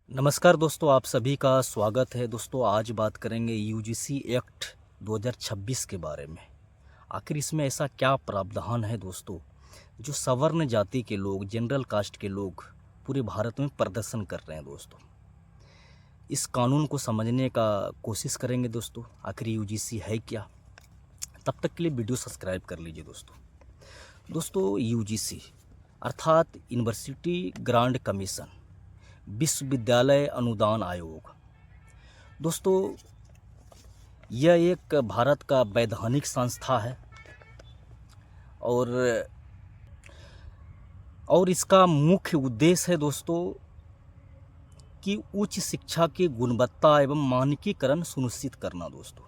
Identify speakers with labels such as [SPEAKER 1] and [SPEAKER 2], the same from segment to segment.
[SPEAKER 1] नमस्कार दोस्तों, आप सभी का स्वागत है। दोस्तों आज बात करेंगे यूजीसी एक्ट 2026 के बारे में। आखिर इसमें ऐसा क्या प्रावधान है दोस्तों जो सवर्ण जाति के लोग, जनरल कास्ट के लोग पूरे भारत में प्रदर्शन कर रहे हैं। दोस्तों इस कानून को समझने का कोशिश करेंगे दोस्तों, आखिर यूजीसी है क्या। तब तक के लिए वीडियो सब्सक्राइब कर लीजिए दोस्तों यूजीसी अर्थात यूनिवर्सिटी ग्रांट कमीशन, विश्वविद्यालय अनुदान आयोग। दोस्तों यह एक भारत का वैधानिक संस्था है और इसका मुख्य उद्देश्य है दोस्तों कि उच्च शिक्षा की गुणवत्ता एवं मानकीकरण सुनिश्चित करना। दोस्तों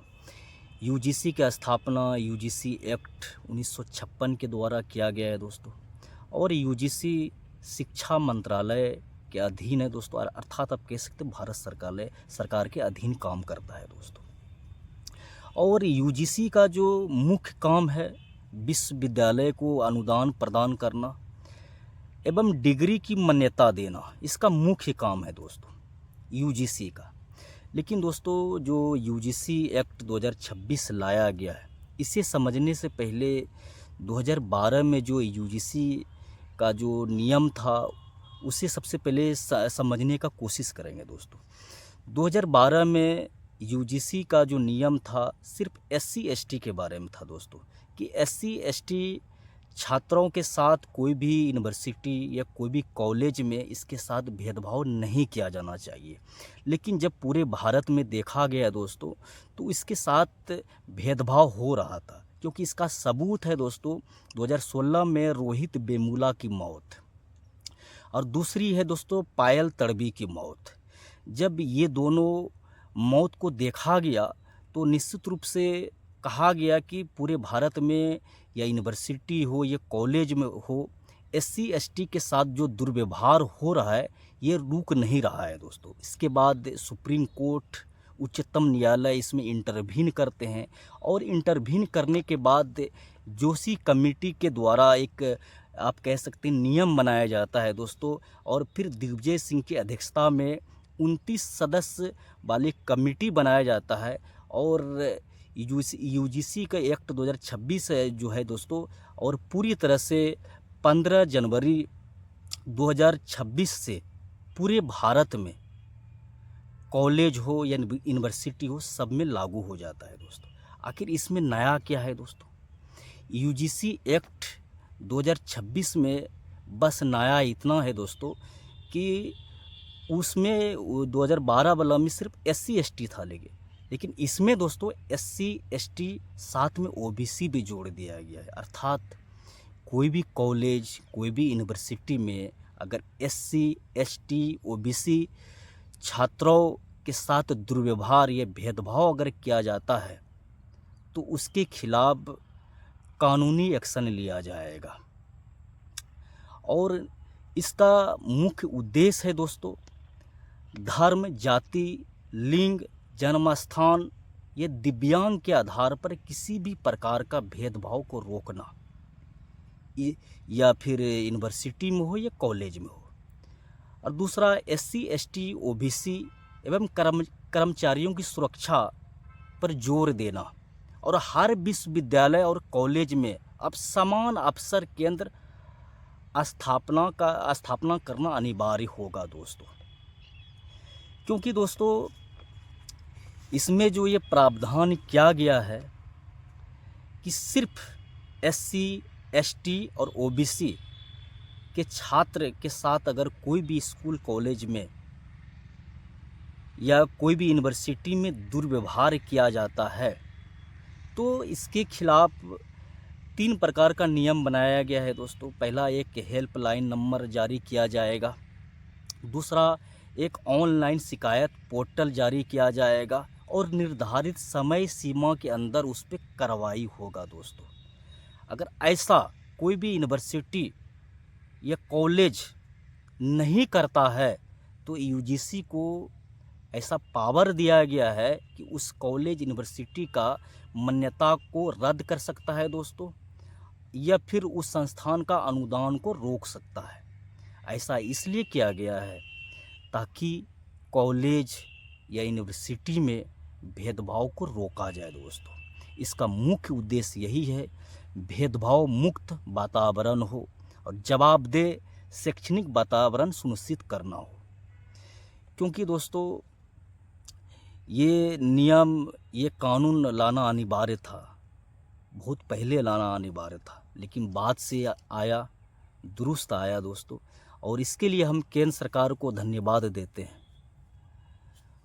[SPEAKER 1] यूजीसी की स्थापना यूजीसी एक्ट 1956 के द्वारा किया गया है दोस्तों, और यूजीसी शिक्षा मंत्रालय के अधीन है दोस्तों, अर्थात आप कह सकते हैं भारत सरकार के अधीन काम करता है दोस्तों। और यूजीसी का जो मुख्य काम है विश्वविद्यालय को अनुदान प्रदान करना एवं डिग्री की मान्यता देना, इसका मुख्य काम है दोस्तों यूजीसी का। लेकिन दोस्तों जो यूजीसी एक्ट 2026 लाया गया है, इसे समझने से पहले 2012 में जो यूजीसी का जो नियम था उसे सबसे पहले समझने का कोशिश करेंगे दोस्तों। 2012 में यूजीसी का जो नियम था सिर्फ एससी एसटी के बारे में था दोस्तों, कि एससी एसटी छात्रों के साथ कोई भी यूनिवर्सिटी या कोई भी कॉलेज में इसके साथ भेदभाव नहीं किया जाना चाहिए। लेकिन जब पूरे भारत में देखा गया दोस्तों तो इसके साथ भेदभाव हो रहा था, क्योंकि इसका सबूत है दोस्तों 2016 में रोहित वेमुला की मौत, और दूसरी है दोस्तों पायल तड़वी की मौत। जब ये दोनों मौत को देखा गया तो निश्चित रूप से कहा गया कि पूरे भारत में या यूनिवर्सिटी हो या कॉलेज में हो, एससी एसटी के साथ जो दुर्व्यवहार हो रहा है ये रुक नहीं रहा है दोस्तों। इसके बाद सुप्रीम कोर्ट, उच्चतम न्यायालय इसमें इंटरवीन करते हैं, और इंटरवीन करने के बाद जोशी कमेटी के द्वारा एक आप कह सकते हैं नियम बनाया जाता है दोस्तों, और फिर दिग्विजय सिंह की अध्यक्षता में 29 सदस्य वाली कमेटी बनाया जाता है, और यूजीसी का एक्ट 2026 जो है दोस्तों, और पूरी तरह से 15 जनवरी 2026 से पूरे भारत में कॉलेज हो या यूनिवर्सिटी हो सब में लागू हो जाता है दोस्तों। आखिर इसमें नया क्या है दोस्तों? यूजीसी एक्ट 2026 में बस नया इतना है दोस्तों कि उसमें 2012 वाला में सिर्फ एससी एसटी था, लेकिन इसमें दोस्तों एससी एसटी साथ में ओबीसी भी जोड़ दिया गया है। अर्थात कोई भी कॉलेज, कोई भी यूनिवर्सिटी में अगर एससी एसटी ओबीसी छात्रों के साथ दुर्व्यवहार या भेदभाव अगर किया जाता है तो उसके खिलाफ कानूनी एक्शन लिया जाएगा। और इसका मुख्य उद्देश्य है दोस्तों धर्म, जाति, लिंग, जन्मस्थान या दिव्यांग के आधार पर किसी भी प्रकार का भेदभाव को रोकना, या फिर यूनिवर्सिटी में हो या कॉलेज में हो। और दूसरा एससी एसटी ओबीसी एवं कर्मचारियों की सुरक्षा पर जोर देना, और हर विश्वविद्यालय और कॉलेज में अब समान अवसर केंद्र स्थापना करना अनिवार्य होगा दोस्तों। क्योंकि दोस्तों इसमें जो ये प्रावधान किया गया है कि सिर्फ एससी एसटी और ओबीसी के छात्र के साथ अगर कोई भी स्कूल कॉलेज में या कोई भी यूनिवर्सिटी में दुर्व्यवहार किया जाता है तो इसके खिलाफ 3 प्रकार का नियम बनाया गया है दोस्तों। पहला, एक हेल्पलाइन नंबर जारी किया जाएगा। दूसरा, एक ऑनलाइन शिकायत पोर्टल जारी किया जाएगा, और निर्धारित समय सीमा के अंदर उस पर कार्रवाई होगा दोस्तों। अगर ऐसा कोई भी यूनिवर्सिटी या कॉलेज नहीं करता है तो यूजीसी को ऐसा पावर दिया गया है कि उस कॉलेज यूनिवर्सिटी का मान्यता को रद्द कर सकता है दोस्तों, या फिर उस संस्थान का अनुदान को रोक सकता है। ऐसा इसलिए किया गया है ताकि कॉलेज या यूनिवर्सिटी में भेदभाव को रोका जाए दोस्तों। इसका मुख्य उद्देश्य यही है, भेदभाव मुक्त वातावरण हो और जवाबदेह शैक्षणिक वातावरण सुनिश्चित करना हो। क्योंकि दोस्तों ये नियम, ये कानून लाना अनिवार्य था, बहुत पहले लाना अनिवार्य था, लेकिन बाद से आया, दुरुस्त आया दोस्तों, और इसके लिए हम केंद्र सरकार को धन्यवाद देते हैं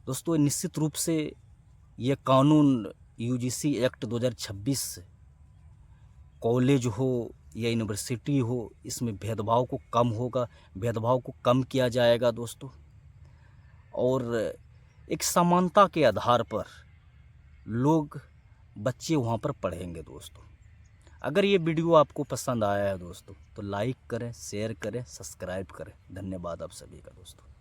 [SPEAKER 1] दोस्तों। निश्चित रूप से ये कानून यूजीसी एक्ट 2026 कॉलेज हो या यूनिवर्सिटी हो, इसमें भेदभाव को कम होगा, भेदभाव को कम किया जाएगा दोस्तों, और एक समानता के आधार पर बच्चे वहाँ पर पढ़ेंगे दोस्तों। अगर ये वीडियो आपको पसंद आया है दोस्तों तो लाइक करें, शेयर करें, सब्सक्राइब करें। धन्यवाद आप सभी का दोस्तों।